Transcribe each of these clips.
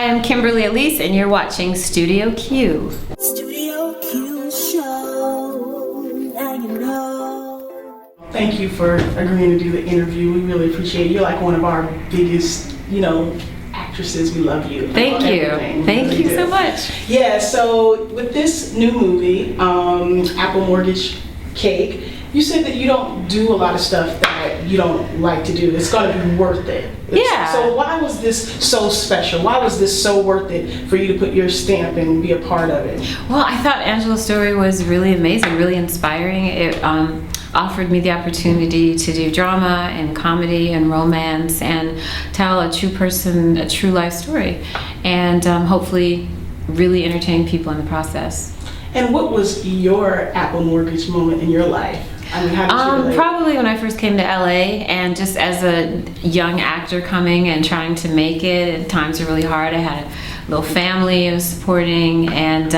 Hi, I'm Kimberly Elise, and you're watching Studio Q. Studio Q Show. Now you know. Thank you for agreeing to do the interview. We really appreciate it. You're like one of our biggest, actresses. We love you. Thank you. Thank you so much. Yeah, so with this new movie, Apple Mortgage Cake, you said that you don't do a lot of stuff that you don't like to do. It's going to be worth it. Yeah. So why was this so special? Why was this so worth it for you to put your stamp and be a part of it? Well, I thought Angela's story was really amazing, really inspiring. It offered me the opportunity to do drama and comedy and romance and tell a true life story, and hopefully really entertain people in the process. And what was your Apple Mortgage moment in your life? I mean, how did you relate? Probably when I first came to LA, and just as a young actor coming and trying to make it, and times were really hard. I had a little family I was supporting, and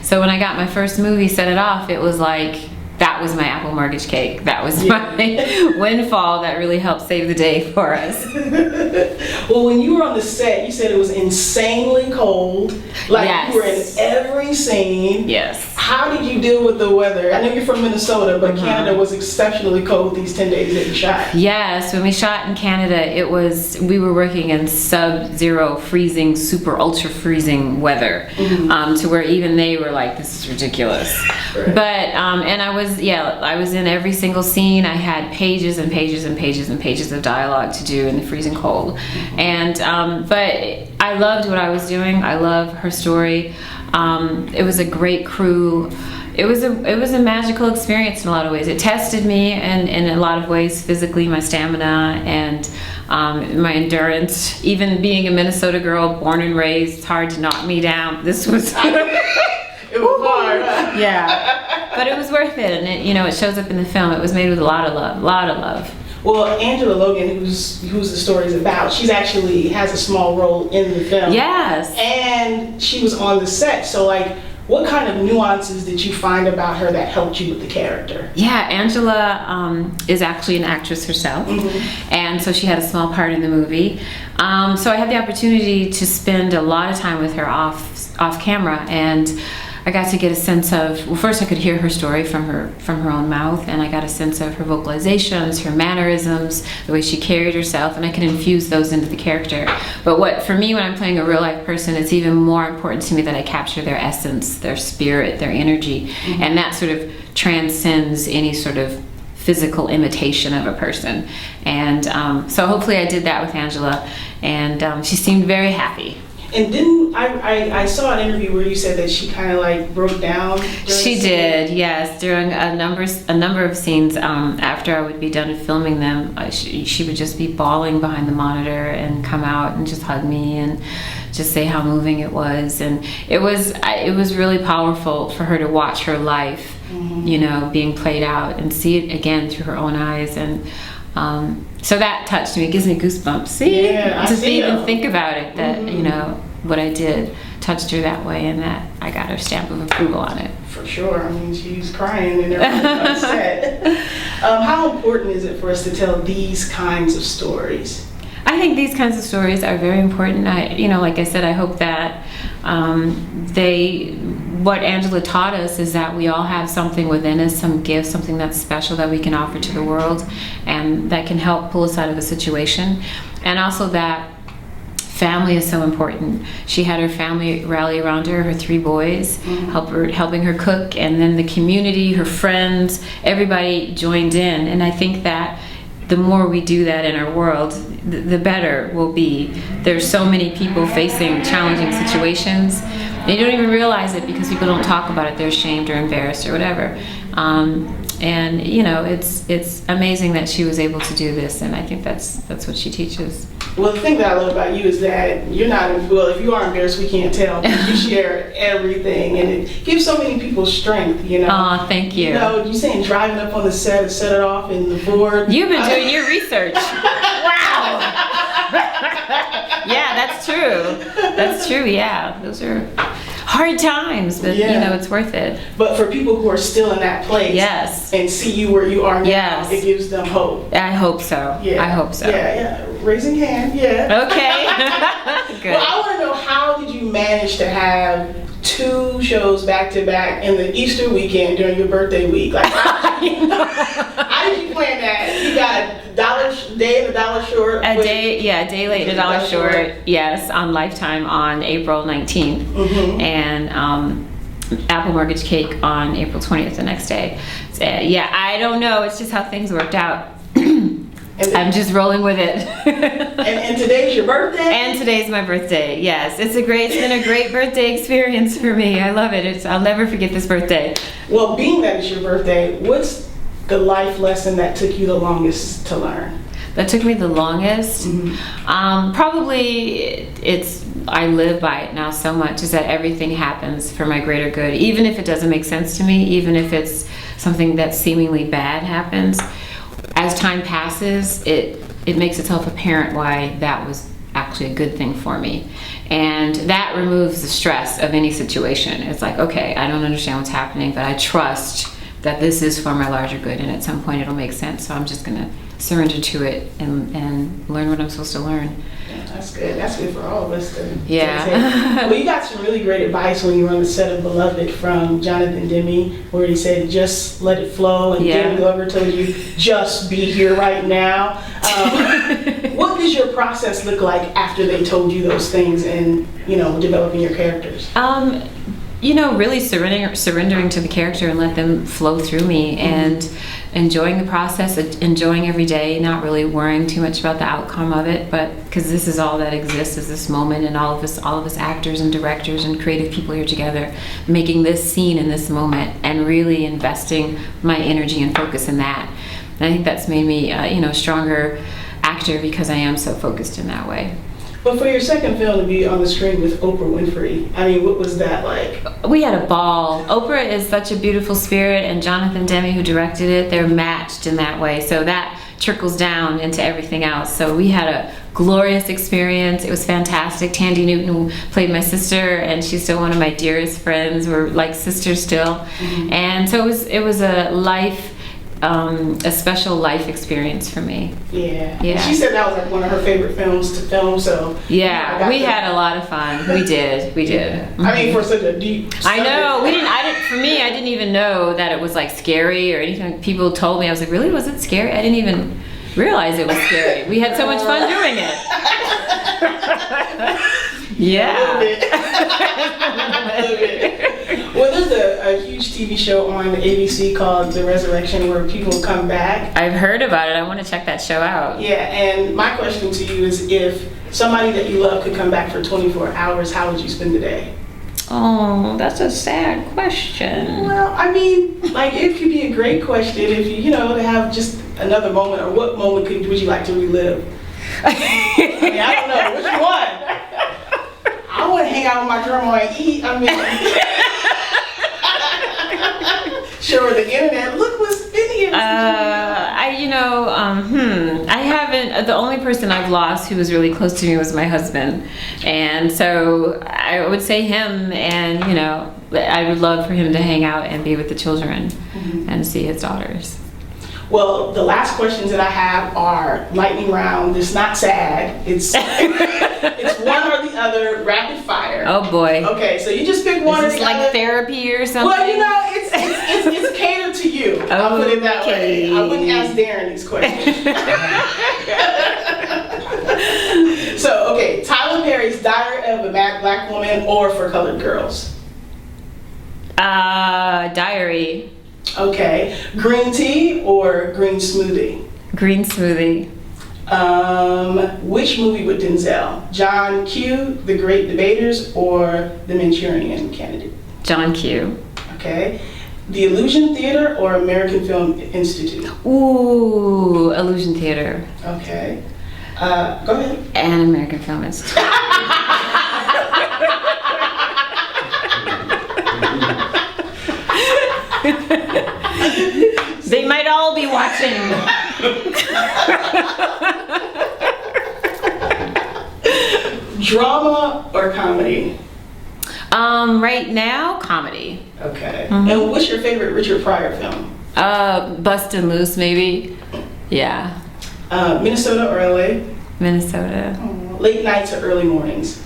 so when I got my first movie, Set It Off, it was like, that was my Apple Mortgage Cake. That was my windfall that really helped save the day for us. Well, when you were on the set, you said it was insanely cold. Like, yes. You were in every scene. Yes. How did you deal with the weather? I know you're from Minnesota, but Canada was exceptionally cold these 10 days that you shot. Yes, when we shot in Canada, we were working in sub-zero, freezing, super ultra freezing weather, to where even they were like, this is ridiculous. Right. But, and I was in every single scene. I had pages and pages and pages and pages of dialogue to do in the freezing cold. And, but I loved what I was doing. I love her story. It was a great crew. It was a magical experience in a lot of ways. It tested me in a lot of ways, physically, my stamina and my endurance. Even being a Minnesota girl, born and raised, it's hard to knock me down. This was it was hard. Yeah, but it was worth it, and it shows up in the film. It was made with a lot of love. Well, Angela Logan, who's the story's about, she's actually has a small role in the film. Yes. And she was on the set. So, like, what kind of nuances did you find about her that helped you with the character? Yeah, Angela is actually an actress herself, and so she had a small part in the movie. So I had the opportunity to spend a lot of time with her off camera, and I got to get a sense of, well, first I could hear her story from her own mouth, and I got a sense of her vocalizations, her mannerisms, the way she carried herself, and I could infuse those into the character. But for me, when I'm playing a real life person, it's even more important to me that I capture their essence, their spirit, their energy, and that sort of transcends any sort of physical imitation of a person. And so hopefully I did that with Angela, and she seemed very happy. And then I saw an interview where you said that she kind of like broke down. She did, yes. During a number of scenes, after I would be done filming them, she would just be bawling behind the monitor and come out and just hug me and just say how moving it was. And it was really powerful for her to watch her life, being played out and see it again through her own eyes. And so that touched me. It gives me goosebumps. See, yeah, to even think about it, that what I did touched her that way, and that I got her stamp of approval on it. For sure. I mean, she's crying and everything on set. How important is it for us to tell these kinds of stories? I think these kinds of stories are very important. Like I said, I hope that what Angela taught us is that we all have something within us, some gift, something that's special that we can offer to the world, and that can help pull us out of a situation. And also that family is so important. She had her family rally around her 3 boys, helping her cook, and then the community, her friends, everybody joined in. And I think that the more we do that in our world, the better we'll be. There's so many people facing challenging situations. They don't even realize it because people don't talk about it. They're ashamed or embarrassed or whatever. And it's amazing that she was able to do this, and I think that's what she teaches. Well, the thing that I love about you is that you're not, if you are embarrassed, we can't tell, because you share everything, and it gives so many people strength, Oh, thank you. You saying driving up on the set it off in the board. You've been doing your research. Wow. Yeah, that's true. That's true, yeah. Those are hard times, but it's worth it. But for people who are still in that place, yes, and see you where you are now, yes, it gives them hope. I hope so. Yeah. I hope so. Yeah. Raising hand. Yeah. Okay. Good. Well, I want to know manage to have 2 shows back to back in the Easter weekend during your birthday week? Like, how did you plan that? You got a day and a dollar short? A day late and a dollar short. Yes, on Lifetime on April 19th. Mm-hmm. And Apple Mortgage Cake on April 20th, the next day. So, yeah, I don't know. It's just how things worked out. I'm just rolling with it. and today's your birthday? And today's my birthday. Yes, it's been a great birthday experience for me. I love it. I'll never forget this birthday. Well, being that it's your birthday, what's the life lesson that took you the longest to learn? That took me the longest? Mm-hmm. Probably I live by it now so much, is that everything happens for my greater good. Even if it doesn't make sense to me, even if it's something that seemingly bad happens, as time passes, it makes itself apparent why that was actually a good thing for me. And that removes the stress of any situation. It's like, okay, I don't understand what's happening, but I trust that this is for my larger good, and at some point it'll make sense. So I'm just gonna surrender to it and learn what I'm supposed to learn. Yeah, that's good. That's good for all of us to Yeah. take. Well, you got some really great advice when you were on the set of Beloved from Jonathan Demme, where he said, just let it flow, and Danny Glover told you, just be here right now. What does your process look like after they told you those things and, developing your characters? Really surrendering to the character and let them flow through me, and enjoying the process, enjoying every day, not really worrying too much about the outcome of it, but because this is all that exists, is this moment, and all of us actors and directors and creative people here together, making this scene in this moment, and really investing my energy and focus in that. And I think that's made me, a stronger actor, because I am so focused in that way. But for your second film to be on the screen with Oprah Winfrey, what was that like? We had a ball. Oprah is such a beautiful spirit, and Jonathan Demme, who directed it, they're matched in that way. So that trickles down into everything else. So we had a glorious experience. It was fantastic. Tandy Newton, who played my sister, and she's still one of my dearest friends. We're like sisters still. Mm-hmm. And so it was a special life experience for me. Yeah. She said that was like one of her favorite films to film. So yeah, we had a lot of fun. We did. Yeah. Mm-hmm. For such a deep. I know. For me, I didn't even know that it was like scary or anything. People told me, I was like, really? Was it scary? I didn't even realize it was scary. We had so much fun doing it. Yeah. A little bit. Well, there's a huge TV show on ABC called The Resurrection, where people come back. I've heard about it. I want to check that show out. Yeah, and my question to you is, if somebody that you love could come back for 24 hours, how would you spend the day? Oh, that's a sad question. Well, it could be a great question if you, to have just another moment, or what moment would you like to relive? I don't know. Which one? I want to hang out with my grandma and eat. Sure, the internet. Look what's been here. I haven't. The only person I've lost who was really close to me was my husband, and so I would say him. And I would love for him to hang out and be with the children, mm-hmm. and see his daughters. Well, the last questions that I have are lightning round. It's not sad. It's one or the other, rapid fire. Oh boy. Okay, so you just pick one or the other. Is this like therapy or something? Well, it's catered to you. Okay. I'll put it that way. I wouldn't ask Darren these questions. So, okay, Tyler Perry's Diary of a Mad Black Woman or For Colored Girls? Diary. Okay. Green tea or green smoothie? Green smoothie. Which movie with Denzel? John Q, The Great Debaters, or The Manchurian Candidate? John Q. Okay. The Illusion Theater or American Film Institute? Ooh, Illusion Theater. Okay. Go ahead. And American Film Institute. They might all be watching. Drama or comedy? Right now, comedy. Okay. Mm-hmm. And what's your favorite Richard Pryor film? Bustin' Loose, maybe. Yeah. Minnesota or LA? Minnesota. Late nights or early mornings?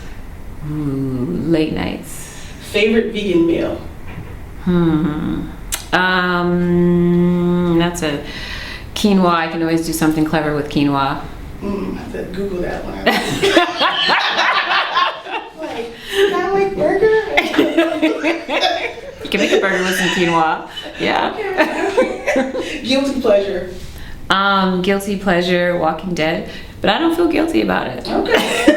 Ooh, late nights. Favorite vegan meal? That's a quinoa. I can always do something clever with quinoa. I have to Google that one. Like, can I like burger? You can make a burger with some quinoa. Yeah. Okay. Guilty pleasure? Guilty pleasure, Walking Dead. But I don't feel guilty about it. Okay.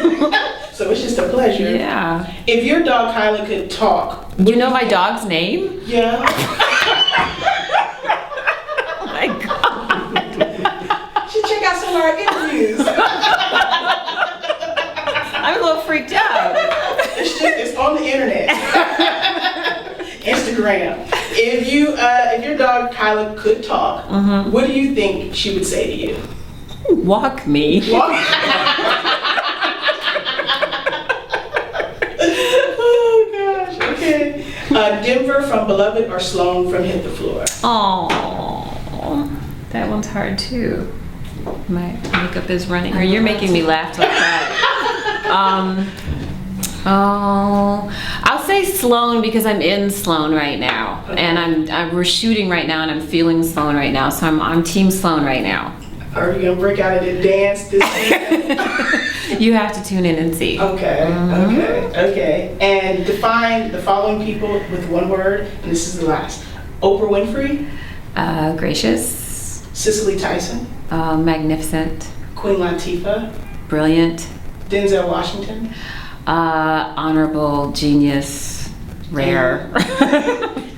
So it's just a pleasure. Yeah. If your dog Kyla could talk, You know my dog's name? yeah, Oh my god. you should check out some of our interviews. I'm a little freaked out. It's on the internet. Instagram. If your dog Kyla could talk, what do you think she would say to you? Walk me. Oh gosh. Okay. Denver from Beloved or Sloan from Hit the Floor? Oh, that one's hard too. My makeup is running. Or you're making me laugh till I cry. I'll say Sloan because I'm in Sloan right now, and we're shooting right now, and I'm feeling Sloan right now. So I'm Team Sloan right now. Are you gonna break out into dance this weekend? You have to tune in and see. Okay. And define the following people with one word, and this is the last. Oprah Winfrey, Gracious, Cicely Tyson, magnificent, Queen Latifah, brilliant, Denzel Washington, honorable, genius, rare.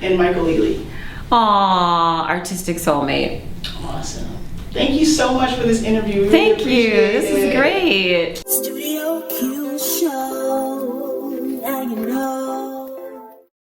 and Michael Ealy. Aw, artistic soulmate. Awesome. Thank you so much for this interview. We really Thank you. appreciate This is it. great. Studio Q Show. Now you know.